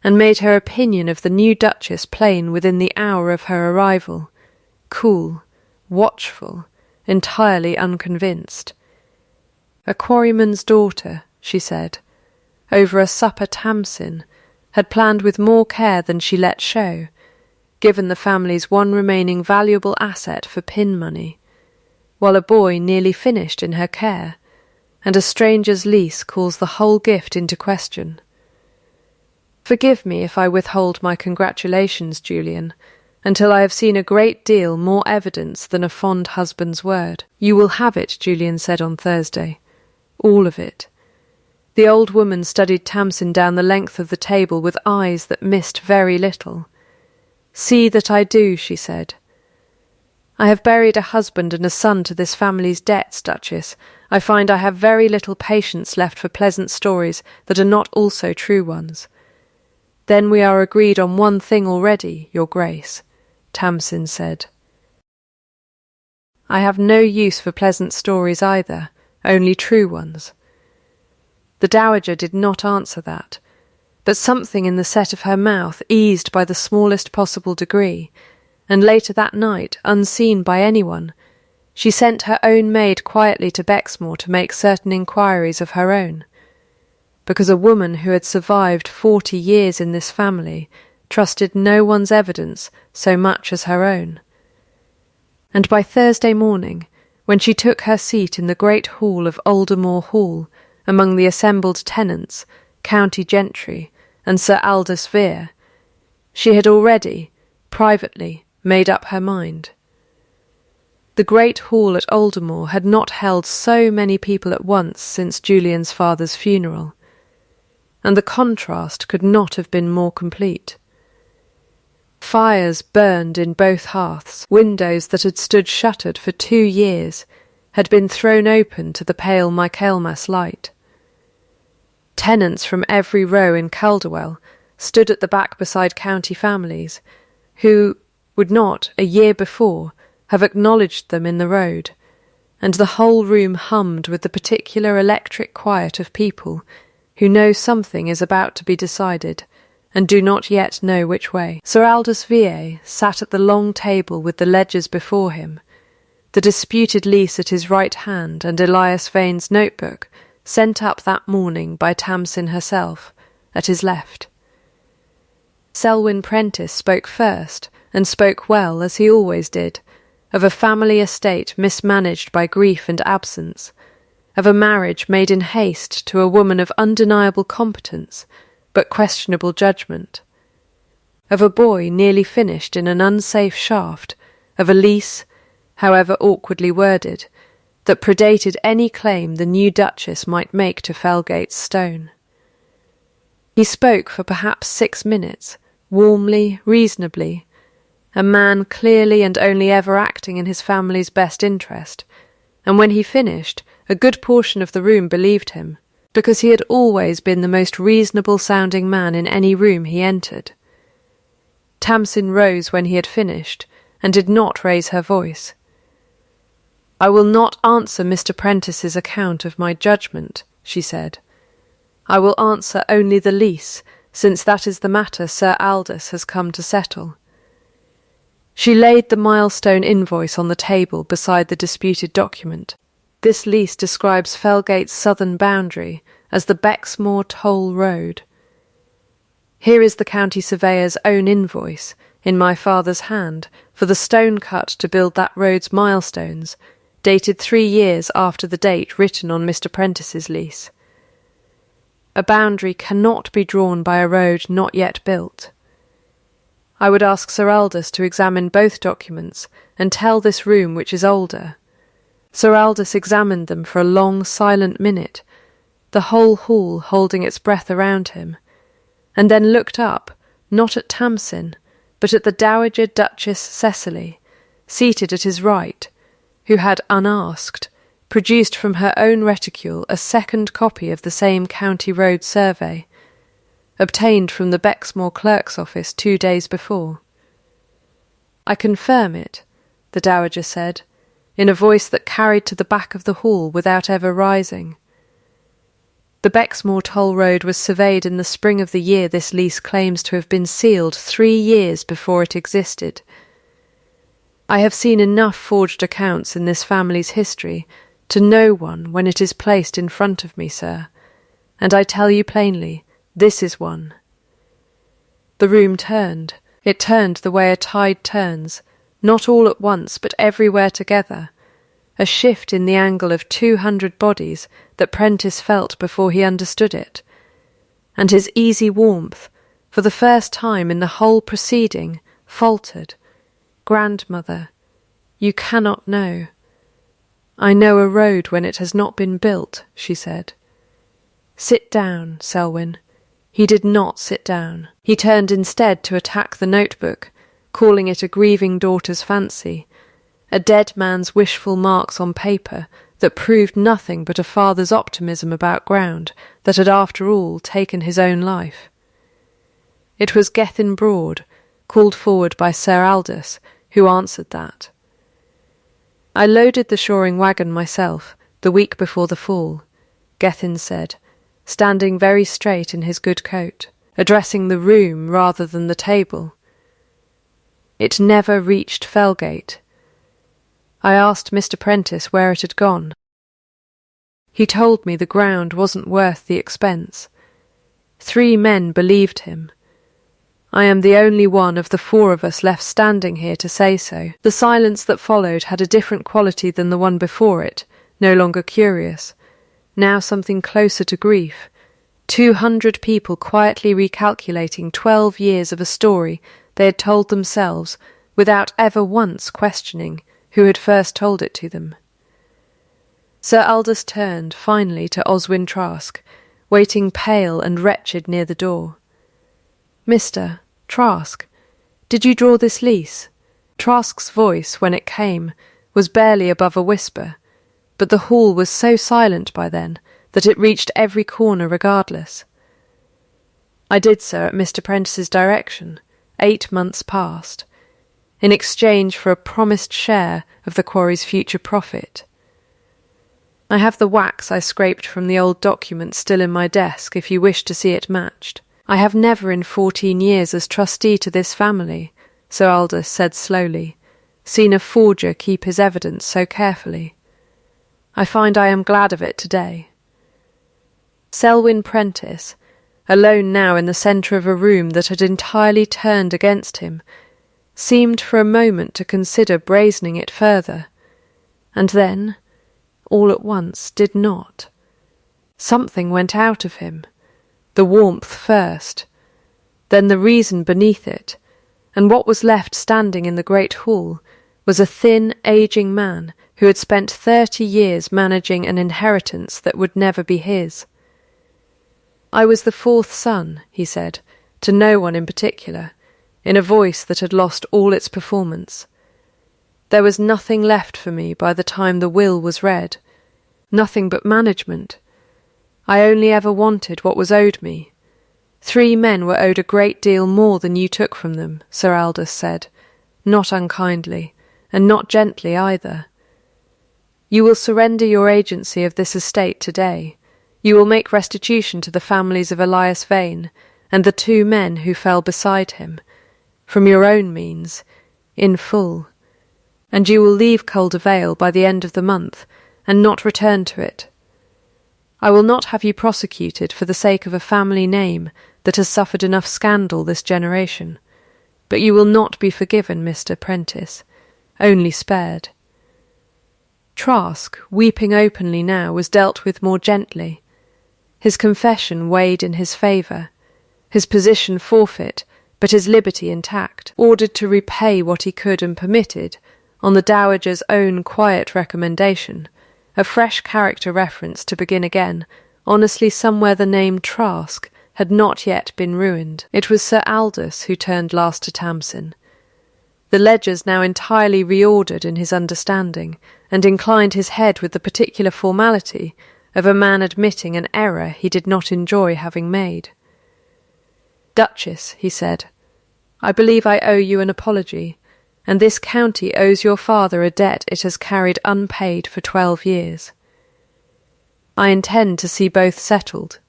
and made her opinion of the new Duchess plain within the hour of her arrival, cool, watchful, entirely unconvinced. "A quarryman's daughter," she said, over a supper Tamsin had planned with more care than she let show, given the family's one remaining valuable asset for pin money, while a boy nearly finished in her care, and a stranger's lease calls the whole gift into question. "Forgive me if I withhold my congratulations, Julian, until I have seen a great deal more evidence than a fond husband's word." "You will have it," Julian said on Thursday. "All of it. The old woman studied Tamsin down the length of the table with eyes that missed very little. "See that I do," she said. "I have buried a husband and a son to this family's debts, Duchess. I find I have very little patience left for pleasant stories that are not also true ones." "Then we are agreed on one thing already, Your Grace," Tamsin said. "I have no use for pleasant stories either, only true ones." The dowager did not answer that, but something in the set of her mouth eased by the smallest possible degree, and later that night, unseen by anyone, she sent her own maid quietly to Bexmore to make certain inquiries of her own, because a woman who had survived 40 years in this family trusted no one's evidence so much as her own. And by Thursday morning, when she took her seat in the great hall of Aldermore Hall among the assembled tenants, county gentry, and Sir Aldous Vere, she had already, privately, made up her mind. The great hall at Aldermore had not held so many people at once since Julian's father's funeral, and the contrast could not have been more complete. Fires burned in both hearths. Windows that had stood shuttered for 2 years had been thrown open to the pale Michaelmas light. Tenants from every row in Calderwell stood at the back beside county families, who would not, a year before, have acknowledged them in the road, and the whole room hummed with the particular electric quiet of people who know something is about to be decided, and do not yet know which way. Sir Aldous Vere sat at the long table with the ledgers before him, the disputed lease at his right hand and Elias Vane's notebook, sent up that morning by Tamsin herself, at his left. Selwyn Prentice spoke first, and spoke well, as he always did, of a family estate mismanaged by grief and absence, of a marriage made in haste to a woman of undeniable competence, but questionable judgment, of a boy nearly finished in an unsafe shaft, of a lease, however awkwardly worded, that predated any claim the new Duchess might make to Felgate's stone. He spoke for perhaps 6 minutes, warmly, reasonably, a man clearly and only ever acting in his family's best interest, and when he finished, a good portion of the room believed him, because he had always been the most reasonable-sounding man in any room he entered. Tamsin rose when he had finished, and did not raise her voice. "I will not answer Mr. Prentice's account of my judgment," she said. "I will answer only the lease, since that is the matter Sir Aldous has come to settle." She laid the milestone invoice on the table beside the disputed document. This lease describes Felgate's southern boundary as the Bexmore Toll Road. Here is the county surveyor's own invoice, in my father's hand, for the stone cut to build that road's milestones, dated 3 years after the date written on Mr. Prentice's lease. A boundary cannot be drawn by a road not yet built. I would ask Sir Aldous to examine both documents and tell this room which is older. Sir Aldous examined them for a long, silent minute, the whole hall holding its breath around him, and then looked up, not at Tamsin, but at the Dowager Duchess Cecily, seated at his right, who had, unasked, produced from her own reticule a second copy of the same county road survey, obtained from the Bexmore clerk's office 2 days before. "I confirm it," the Dowager said, in a voice that carried to the back of the hall without ever rising. The Bexmore Toll Road was surveyed in the spring of the year this lease claims to have been sealed 3 years before it existed. I have seen enough forged accounts in this family's history to know one when it is placed in front of me, sir, and I tell you plainly, this is one. The room turned. It turned the way a tide turns, not all at once, but everywhere together, a shift in the angle of 200 bodies that Prentice felt before he understood it, and his easy warmth, for the first time in the whole proceeding, faltered. "Grandmother, you cannot know." "I know a road when it has not been built," she said. "Sit down, Selwyn." He did not sit down. He turned instead to attack the notebook, calling it a grieving daughter's fancy, a dead man's wishful marks on paper that proved nothing but a father's optimism about ground that had after all taken his own life. It was Gethin Broad, called forward by Sir Aldous, who answered that. "I loaded the shoring wagon myself, the week before the fall," Gethin said, standing very straight in his good coat, addressing the room rather than the table. "It never reached Felgate. I asked Mr. Prentice where it had gone. He told me the ground wasn't worth the expense. 3 men believed him. I am the only one of the 4 of us left standing here to say so." The silence that followed had a different quality than the one before it, no longer curious, now something closer to grief. 200 people quietly recalculating 12 years of a story they had told themselves without ever once questioning who had first told it to them. Sir Aldous turned finally to Oswin Trask, waiting pale and wretched near the door. "Mr. Trask, did you draw this lease?" Trask's voice, when it came, was barely above a whisper, but the hall was so silent by then that it reached every corner regardless. "I did, sir, at Mr. Prentice's direction, 8 months past, in exchange for a promised share of the quarry's future profit. I have the wax I scraped from the old document still in my desk if you wish to see it matched. I have never in 14 years as trustee to this family," Sir Aldous said slowly, "seen a forger keep his evidence so carefully. I find I am glad of it today." Selwyn Prentice, alone now in the centre of a room that had entirely turned against him, seemed for a moment to consider brazening it further, and then, all at once, did not. Something went out of him, the warmth first, then the reason beneath it, and what was left standing in the great hall was a thin, ageing man who had spent 30 years managing an inheritance that would never be his. "I was the 4th son," he said, to no one in particular, in a voice that had lost all its performance. "There was nothing left for me by the time the will was read, nothing but management. I only ever wanted what was owed me. 3 men were owed a great deal more than you took from them," Sir Aldous said, not unkindly, and not gently either. "You will surrender your agency of this estate today. You will make restitution to the families of Elias Vane and the 2 men who fell beside him, from your own means, in full, and you will leave Calder Vale by the end of the month and not return to it. I will not have you prosecuted for the sake of a family name that has suffered enough scandal this generation, but you will not be forgiven, Mr. Prentice, only spared." Trask, weeping openly now, was dealt with more gently. His confession weighed in his favour, his position forfeit, but his liberty intact, ordered to repay what he could and permitted, on the Dowager's own quiet recommendation, a fresh character reference to begin again, honestly somewhere the name Trask had not yet been ruined. It was Sir Aldous who turned last to Tamsin. The ledgers now entirely reordered in his understanding, and inclined his head with the particular formality of a man admitting an error he did not enjoy having made. "Duchess," he said, "I believe I owe you an apology, and this county owes your father a debt it has carried unpaid for 12 years. I intend to see both settled.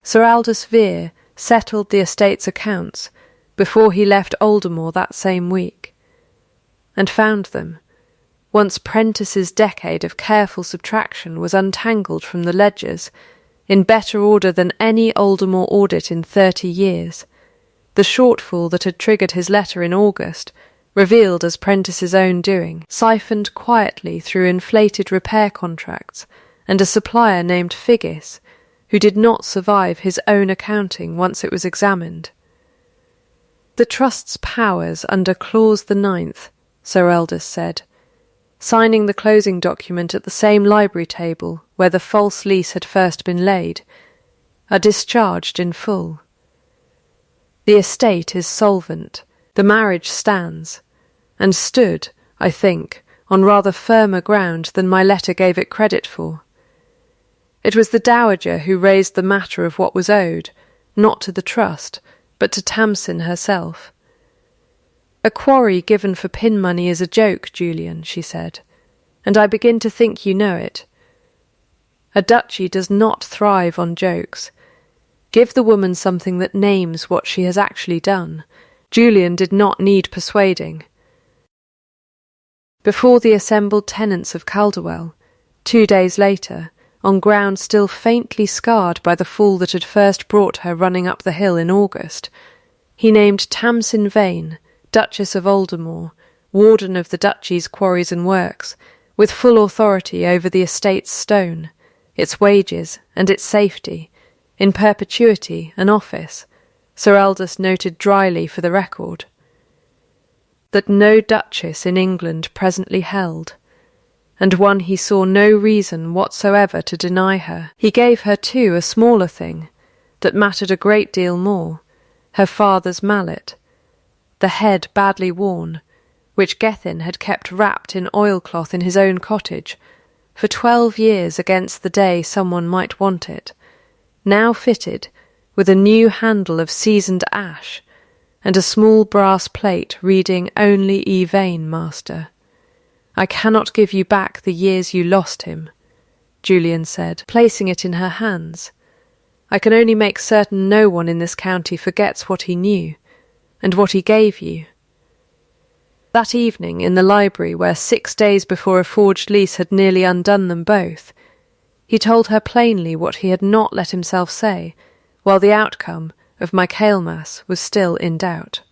Sir Aldous Vere settled the estate's accounts before he left Aldermore that same week, and found them, once Prentice's decade of careful subtraction was untangled from the ledgers, in better order than any Aldermore audit in 30 years. The shortfall that had triggered his letter in August, revealed as Prentice's own doing, siphoned quietly through inflated repair contracts and a supplier named Figgis, who did not survive his own accounting once it was examined. "The Trust's powers under Clause the 9th, Sir Aldous said, signing the closing document at the same library table where the false lease had first been laid, are discharged in full. The estate is solvent, the marriage stands, and stood, I think, on rather firmer ground than my letter gave it credit for. It was the dowager who raised the matter of what was owed, not to the trust, but to Tamsin herself. "A quarry given for pin money is a joke, Julian," she said, "and I begin to think you know it. A duchy does not thrive on jokes. Give the woman something that names what she has actually done." Julian did not need persuading. Before the assembled tenants of Calderwell, 2 days later, on ground still faintly scarred by the fall that had first brought her running up the hill in August, he named Tamsin Vane, Duchess of Aldermore, warden of the duchy's quarries and works, with full authority over the estate's stone, its wages and its safety, in perpetuity an office, Sir Aldous noted dryly for the record, that no duchess in England presently held, and one he saw no reason whatsoever to deny her. He gave her, too, a smaller thing, that mattered a great deal more, her father's mallet, the head badly worn, which Gethin had kept wrapped in oilcloth in his own cottage, for 12 years against the day someone might want it, now fitted with a new handle of seasoned ash, and a small brass plate reading "Only E. Vane, Master." "I cannot give you back the years you lost him," Julian said, placing it in her hands. "I can only make certain no one in this county forgets what he knew, and what he gave you." That evening, in the library where 6 days before a forged lease had nearly undone them both, he told her plainly what he had not let himself say, while the outcome of Michaelmas was still in doubt.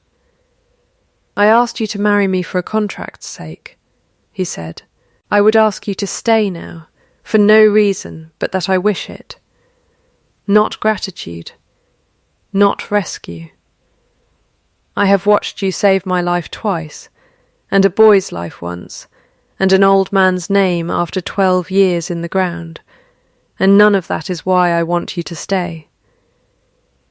"I asked you to marry me for a contract's sake," he said. "I would ask you to stay now, for no reason but that I wish it. Not gratitude, not rescue. I have watched you save my life twice, and a boy's life once, and an old man's name after 12 years in the ground, and none of that is why I want you to stay.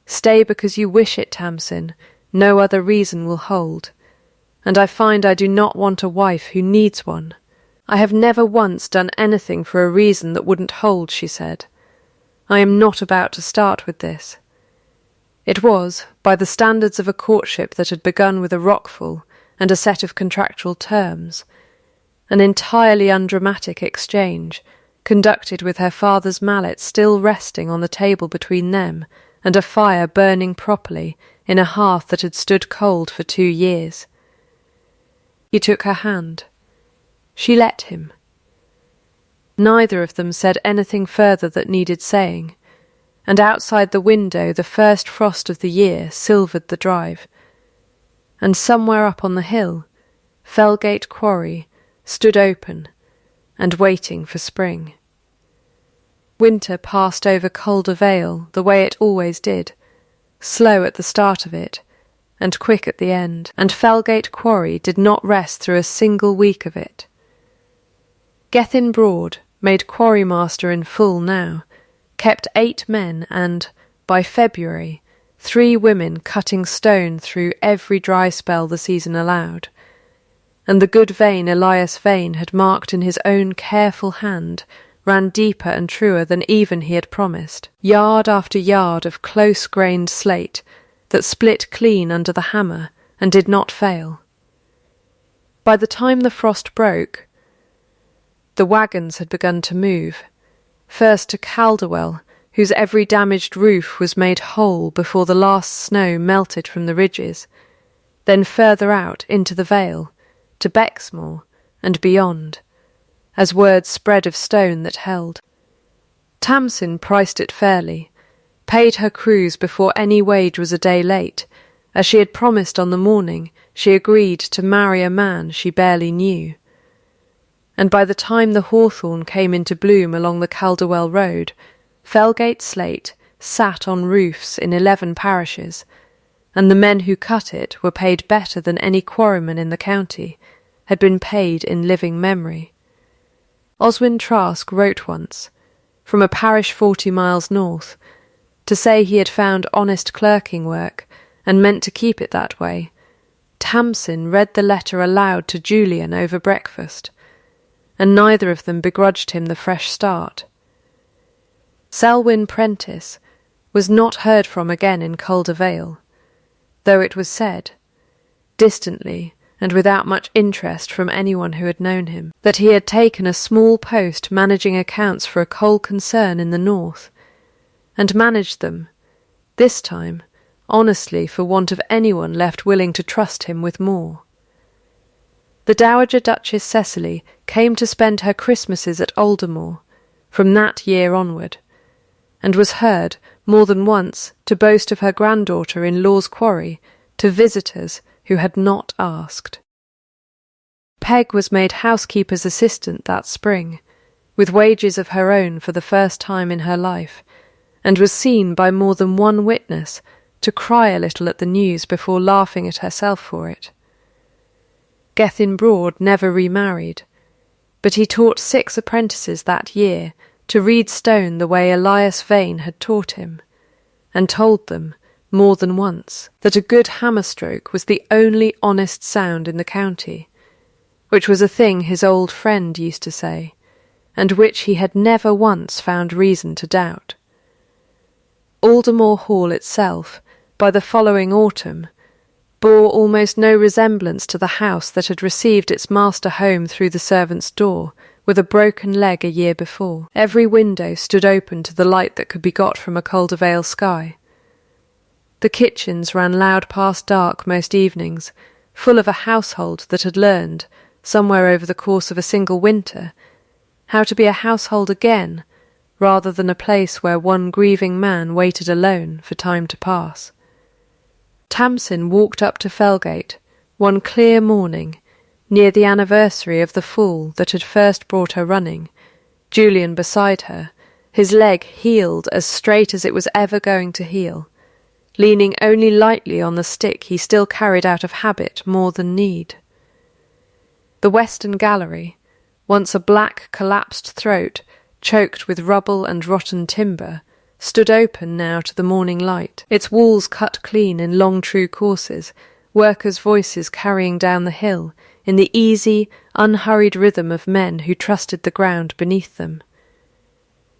Stay because you wish it, Tamsin, no other reason will hold, and I find I do not want a wife who needs one. I have never once done anything for a reason that wouldn't hold," she said. "I am not about to start with this." It was, by the standards of a courtship that had begun with a rockfall and a set of contractual terms, an entirely undramatic exchange, conducted with her father's mallet still resting on the table between them, and a fire burning properly in a hearth that had stood cold for 2 years. He took her hand. She let him. Neither of them said anything further that needed saying, and outside the window the first frost of the year silvered the drive, and somewhere up on the hill, Fellgate Quarry stood open and waiting for spring. Winter passed over Calder Vale the way it always did, slow at the start of it, and quick at the end, and Fellgate Quarry did not rest through a single week of it. Gethin Broad, made quarrymaster in full now, kept 8 men and, by February, 3 women cutting stone through every dry spell the season allowed, and the good vein Elias Vane had marked in his own careful hand ran deeper and truer than even he had promised, yard after yard of close-grained slate that split clean under the hammer and did not fail. By the time the frost broke, the wagons had begun to move, first to Calderwell, whose every damaged roof was made whole before the last snow melted from the ridges, then further out into the vale, to Bexmore and beyond, as word spread of stone that held. Tamsin priced it fairly, paid her crews before any wage was a day late, as she had promised on the morning she agreed to marry a man she barely knew. And by the time the hawthorn came into bloom along the Calderwell road, Fellgate slate sat on roofs in 11 parishes, and the men who cut it were paid better than any quarryman in the county, had been paid in living memory. Oswin Trask wrote once, from a parish 40 miles north, to say he had found honest clerking work and meant to keep it that way, Tamsin read the letter aloud to Julian over breakfast, and neither of them begrudged him the fresh start. Selwyn Prentice was not heard from again in Calder Vale, though it was said, distantly and without much interest from anyone who had known him, that he had taken a small post managing accounts for a coal concern in the north, and managed them, this time, honestly for want of anyone left willing to trust him with more. The Dowager Duchess Cecily came to spend her Christmases at Aldermore from that year onward, and was heard more than once to boast of her granddaughter in Law's Quarry to visitors who had not asked. Peg was made housekeeper's assistant that spring, with wages of her own for the first time in her life, and was seen by more than one witness to cry a little at the news before laughing at herself for it. Gethin Broad never remarried, but he taught 6 apprentices that year to read stone the way Elias Vane had taught him, and told them, more than once, that a good hammer-stroke was the only honest sound in the county, which was a thing his old friend used to say, and which he had never once found reason to doubt. Aldermore Hall itself, by the following autumn, bore almost no resemblance to the house that had received its master home through the servants' door, with a broken leg a year before. Every window stood open to the light that could be got from a Calder Vale sky. The kitchens ran loud past dark most evenings, full of a household that had learned, somewhere over the course of a single winter, how to be a household again, rather than a place where one grieving man waited alone for time to pass. Tamsin walked up to Felgate one clear morning, near the anniversary of the fall that had first brought her running, Julian beside her, his leg healed as straight as it was ever going to heal, leaning only lightly on the stick he still carried out of habit more than need. The western gallery, once a black collapsed throat choked with rubble and rotten timber, stood open now to the morning light, its walls cut clean in long true courses, workers' voices carrying down the hill in the easy, unhurried rhythm of men who trusted the ground beneath them.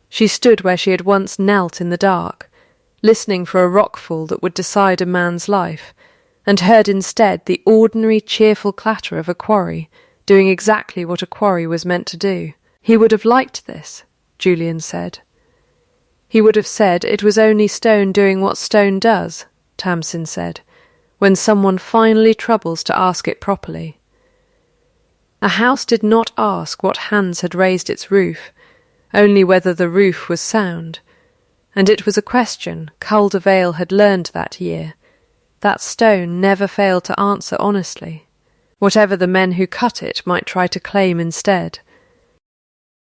She stood where she had once knelt in the dark, listening for a rockfall that would decide a man's life, and heard instead the ordinary cheerful clatter of a quarry, doing exactly what a quarry was meant to do. He would have liked this, Julian said. He would have said it was only stone doing what stone does, Tamsin said, when someone finally troubles to ask it properly. A house did not ask what hands had raised its roof, only whether the roof was sound, and it was a question Calder Vale had learned that year, that stone never failed to answer honestly, whatever the men who cut it might try to claim instead.